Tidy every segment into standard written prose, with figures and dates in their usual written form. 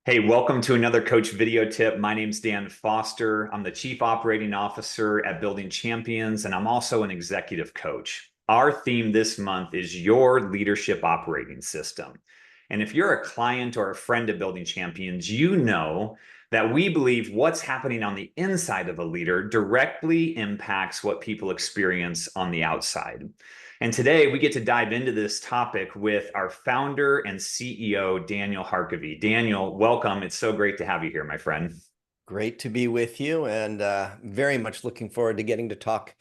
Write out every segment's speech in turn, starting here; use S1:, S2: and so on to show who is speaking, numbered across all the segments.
S1: Hey, welcome to another Coach Video Tip. My name's Dan Foster. I'm the Chief Operating Officer at Building Champions, and I'm also an executive coach. Our theme this month is your leadership operating system. And if you're a client or a friend of Building Champions, you know that we believe what's happening on the inside of a leader directly impacts what people experience on the outside. And today we get to dive into this topic with our founder and CEO, Daniel Harkavy. Daniel, welcome. It's so great to have you here, my friend.
S2: Great to be with you, and very much looking forward to getting to talk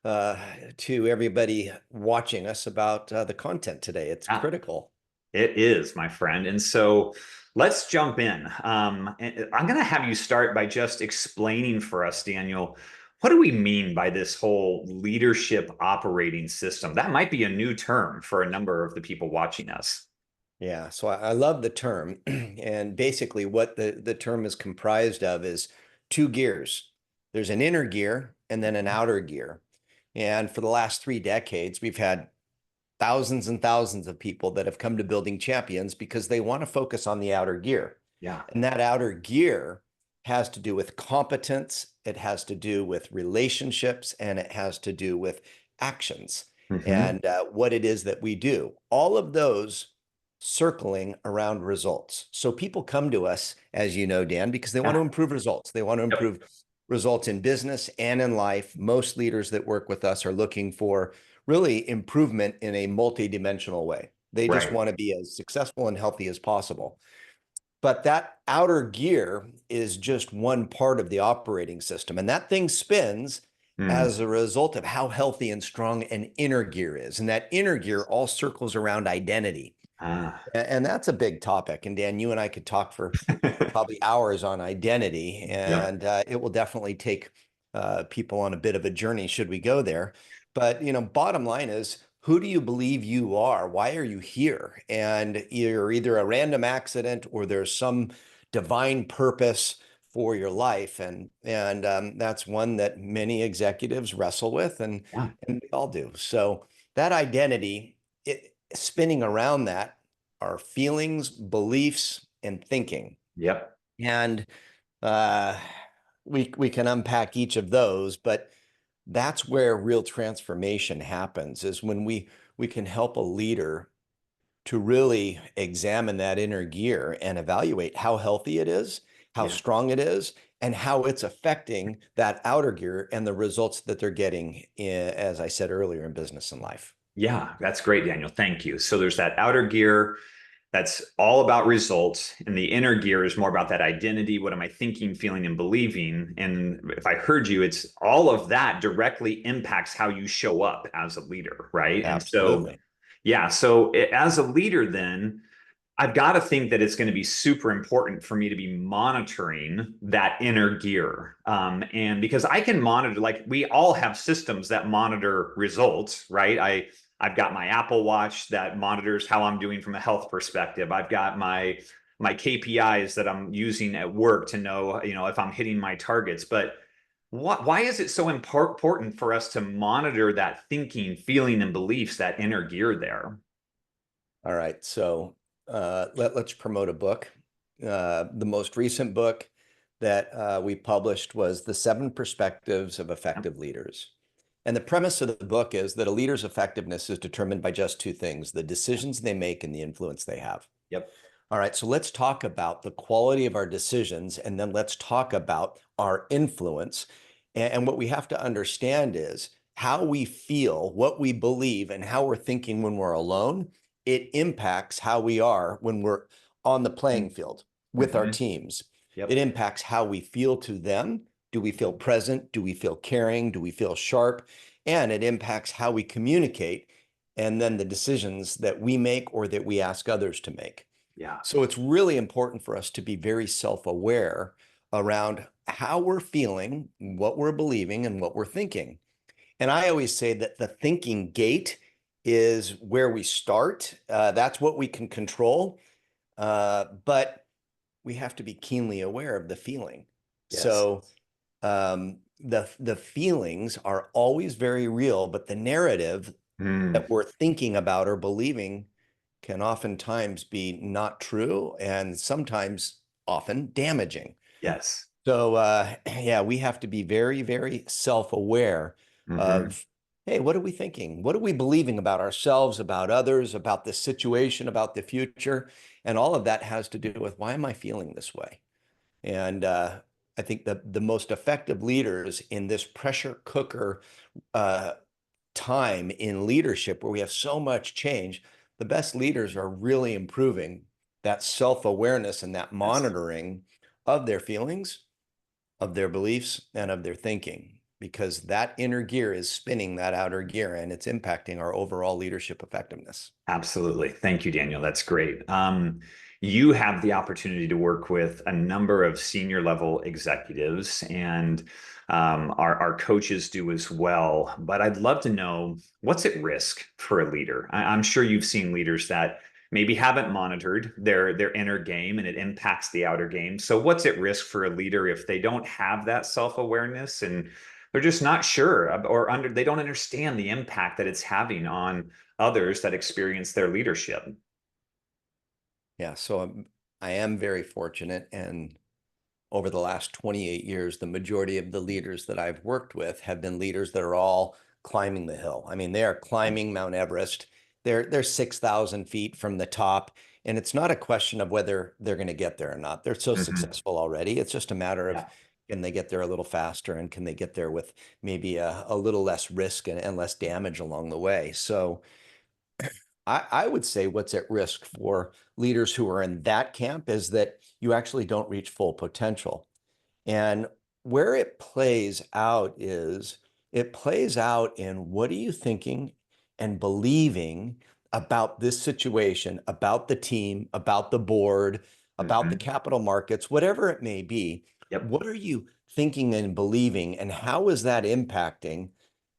S2: to everybody watching us about the content today. It's
S1: Ah,
S2: critical.
S1: it is, my friend. And so let's jump in. And I'm going to have you start by just explaining for us, Daniel, what do we mean by this whole leadership operating system? That might be a new term for a number of the people watching us.
S2: Yeah, so I love the term. And basically what the term is comprised of is two gears. There's an inner gear and then an outer gear. And for the last 3 decades, we've had thousands and thousands of people that have come to Building Champions because they want to focus on the outer gear.
S1: Yeah.
S2: And that outer gear has to do with competence, it has to do with relationships, and it has to do with actions
S1: Hmm.
S2: and what it is that we do. All of those circling around results. So people come to us, as you know, Dan, because they want to
S1: Yeah.
S2: improve results. They want to
S1: Yep.
S2: improve results in business and in life. Most leaders that work with us are looking for really improvement in a multidimensional way. They just
S1: Right.
S2: want to be as successful and healthy as possible. But that outer gear is just one part of the operating system. And that thing spins
S1: Mm.
S2: as a result of how healthy and strong an inner gear is. And that inner gear all circles around identity.
S1: Ah.
S2: And that's a big topic. And Dan, you and I could talk for probably hours on identity,
S1: Yep.
S2: and it will definitely take people on a bit of a journey should we go there. But bottom line is, who do you believe you are? Why are you here? And you're either a random accident or there's some divine purpose for your life, and that's one that many executives wrestle with,
S1: Yeah.
S2: and we all do. So that identity, spinning around that are feelings, beliefs, and thinking.
S1: Yep.
S2: And uh, we can unpack each of those, but that's where real transformation happens, is when we can help a leader to really examine that inner gear and evaluate how healthy it is, how
S1: Yeah.
S2: strong it is, and how it's affecting that outer gear and the results that they're getting, as I said earlier, in business and life.
S1: Yeah, that's great, Daniel. Thank you. So there's that outer gear that's all about results, and the inner gear is more about that identity. What am I thinking, feeling, and believing? And if I heard you, it's all of that directly impacts how you show up as a leader, right? And so,
S2: Absolutely.
S1: yeah, so as a leader, then I've got to think that it's going to be super important for me to be monitoring that inner gear. And because I can monitor, like we all have systems that monitor results, right? I've got my Apple Watch that monitors how I'm doing from a health perspective. I've got my KPIs that I'm using at work to know, if I'm hitting my targets. But why is it so important for us to monitor that thinking, feeling, and beliefs, that inner gear there?
S2: All right, so let's promote a book. The most recent book that we published was The Seven Perspectives of
S1: Yep.
S2: Effective Leaders. And the premise of the book is that a leader's effectiveness is determined by just two things: the decisions they make and the influence they have.
S1: Yep.
S2: All right, so let's talk about the quality of our decisions, and then let's talk about our influence. And what we have to understand is how we feel, what we believe, and how we're thinking when we're alone. It impacts how we are when we're on the playing field with our
S1: Mm-hmm.
S2: teams. It
S1: Yep.
S2: impacts how we feel to them. Do we feel present? Do we feel caring? Do we feel sharp? And it impacts how we communicate, and then the decisions that we make or that we ask others to make.
S1: Yeah.
S2: So it's really important for us to be very self-aware around how we're feeling, what we're believing, and what we're thinking. And I always say that the thinking gate is where we start. That's what we can control. But we have to be keenly aware of the feeling.
S1: Yes.
S2: So the feelings are always very real, but the narrative
S1: Mm.
S2: that we're thinking about or believing can oftentimes be not true and sometimes often damaging.
S1: Yes.
S2: So yeah, we have to be very, very self-aware
S1: Hmm.
S2: of, hey, what are we thinking? What are we believing about ourselves, about others, about the situation, about the future? And all of that has to do with, why am I feeling this way? And I think the most effective leaders in this pressure cooker uh, time in leadership, where we have so much change, the best leaders are really improving that self-awareness and that
S1: Yes.
S2: monitoring of their feelings, of their beliefs, and of their thinking, because that inner gear is spinning that outer gear, and it's impacting our overall leadership effectiveness.
S1: Absolutely. Thank you, Daniel. That's great. You have the opportunity to work with a number of senior level executives, and our coaches do as well. But I'd love to know, what's at risk for a leader. I'm sure you've seen leaders that maybe haven't monitored their inner game, and it impacts the outer game. So what's at risk for a leader if they don't have that self-awareness, and they're just not sure, or they don't understand the impact that it's having on others that experience their leadership?
S2: Yeah, so I am very fortunate, and over the last 28 years, the majority of the leaders that I've worked with have been leaders that are all climbing the hill. I mean, they are climbing Mount Everest. They're 6,000 feet from the top. And it's not a question of whether they're going to get there or not. They're so
S1: Hmm.
S2: successful already. It's just a matter of,
S1: Yeah.
S2: can they get there a little faster, and can they get there with maybe a little less risk and less damage along the way. So I would say what's at risk for leaders who are in that camp is that you actually don't reach full potential. And where it plays out is, it plays out in, what are you thinking and believing about this situation, about the team, about the board, about the
S1: Hmm.
S2: capital markets, whatever it may be.
S1: Yep.
S2: What are you thinking and believing, and how is that impacting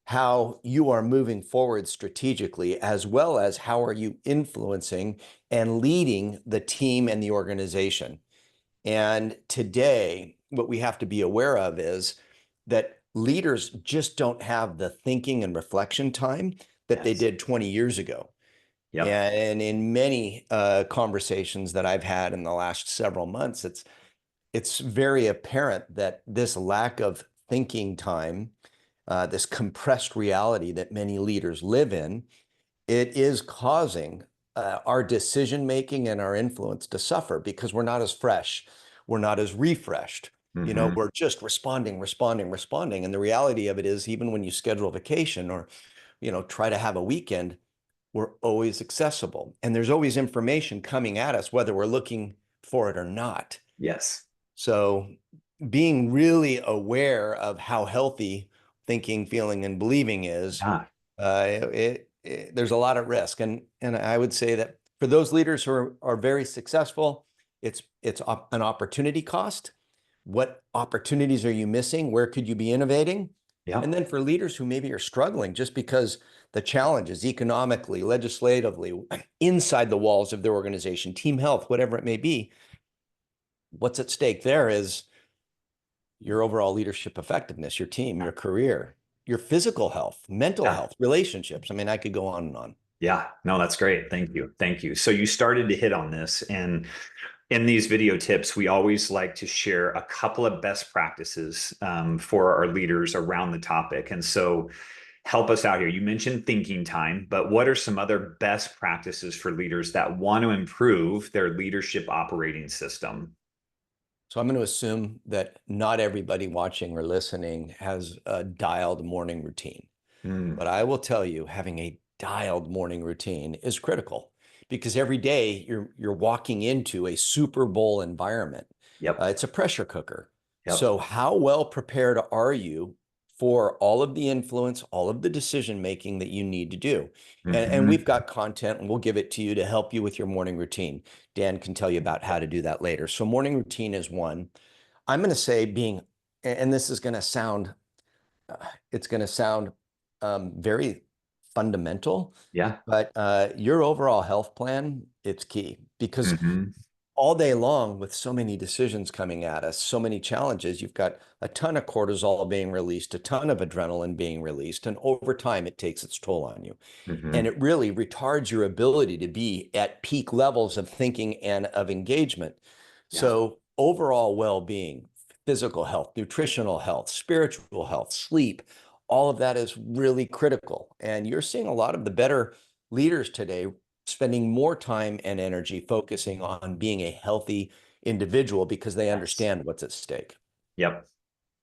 S2: how you are moving forward strategically, as well as how are you influencing and leading the team and the organization? And today, what we have to be aware of is that leaders just don't have the thinking and reflection time that they
S1: Yes.
S2: did 20 years ago.
S1: Yep.
S2: And in many conversations that I've had in the last several months, it's very apparent that this lack of thinking time, this compressed reality that many leaders live in, it is causing our decision making and our influence to suffer, because we're not as fresh, we're not as refreshed.
S1: Hmm.
S2: We're just responding, responding, responding. And the reality of it is, even when you schedule a vacation, or try to have a weekend, we're always accessible, and there's always information coming at us, whether we're looking for it or not.
S1: Yes.
S2: So being really aware of how healthy thinking, feeling, and believing is,
S1: Yeah.
S2: there's a lot at risk. And I would say that for those leaders who are very successful, it's an opportunity cost. What opportunities are you missing? Where could you be innovating? And
S1: Yep.
S2: then for leaders who maybe are struggling just because the challenges economically, legislatively, inside the walls of their organization, team health, whatever it may be, what's at stake there is your overall leadership effectiveness, your team, your career, your physical health, mental
S1: Yeah.
S2: health, relationships. I mean, I could go on and on.
S1: Yeah. No, that's great. Thank you. Thank you. So you started to hit on this, and in these video tips, we always like to share a couple of best practices for our leaders around the topic. And so help us out here. You mentioned thinking time, but what are some other best practices for leaders that want to improve their leadership operating system?
S2: So I'm going to assume that not everybody watching or listening has a dialed morning routine.
S1: Mm.
S2: But I will tell you, having a dialed morning routine is critical, because every day you're walking into a Super Bowl environment.
S1: Yep.
S2: It's a pressure cooker.
S1: Yep.
S2: So how well prepared are you for all of the influence, all of the decision making that you need to do? And
S1: Hmm.
S2: we've got content, and we'll give it to you to help you with your morning routine. Dan can tell you about how to do that later. So morning routine is one. I'm going to say, and this is going to sound uh, it's going to sound very fundamental,
S1: Yeah.
S2: but your overall health plan, it's key, because
S1: Hmm.
S2: all day long, with so many decisions coming at us, so many challenges, you've got a ton of cortisol being released, a ton of adrenaline being released, and over time it takes its toll on you. And
S1: Hmm.
S2: it really retards your ability to be at peak levels of thinking and of engagement.
S1: Yeah.
S2: So overall well-being, physical health, nutritional health, spiritual health, sleep, all of that is really critical. And you're seeing a lot of the better leaders today spending more time and energy focusing on being a healthy individual because they
S1: Yes.
S2: understand what's at stake.
S1: Yep.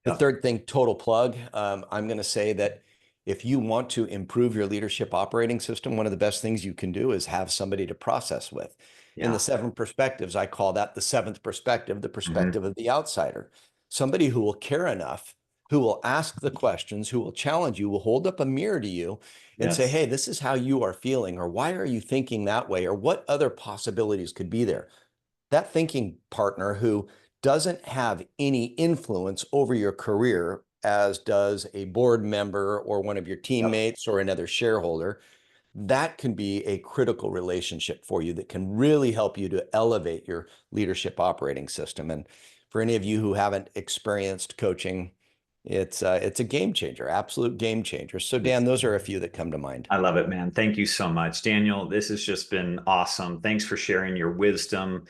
S2: The
S1: Yep.
S2: third thing, total plug. I'm going to say that if you want to improve your leadership operating system, one of the best things you can do is have somebody to process with. In the
S1: Yeah.
S2: 7 perspectives, I call that the seventh perspective, the
S1: Hmm.
S2: perspective of the outsider. Somebody who will care enough, who will ask the questions, who will challenge you, will hold up a mirror to you and say,
S1: Yes.
S2: hey, this is how you are feeling, or why are you thinking that way, or what other possibilities could be there? That thinking partner who doesn't have any influence over your career, as does a board member or one of your
S1: Yep.
S2: teammates or another shareholder, that can be a critical relationship for you that can really help you to elevate your leadership operating system. And for any of you who haven't experienced coaching, it's a game changer, absolute game changer. So Dan, those are a few that come to mind.
S1: I love it, man. Thank you so much, Daniel. This has just been awesome. Thanks for sharing your wisdom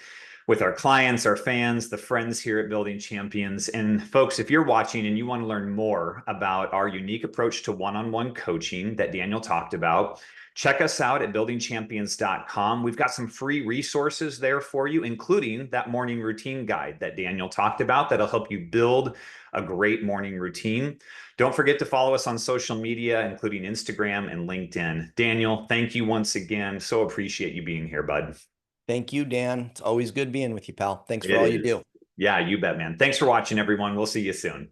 S1: with our clients, our fans, the friends here at Building Champions. And folks, if you're watching and you want to learn more about our unique approach to one-on-one coaching that Daniel talked about, check us out at buildingchampions.com. We've got some free resources there for you, including that morning routine guide that Daniel talked about that'll help you build a great morning routine. Don't forget to follow us on social media, including Instagram and LinkedIn. Daniel, thank you once again. So appreciate you being here, bud.
S2: Thank you, Dan. It's always good being with you, pal. Thanks for
S1: It
S2: all you
S1: is.
S2: do.
S1: Yeah, you bet, man. Thanks for watching, everyone. We'll see you soon.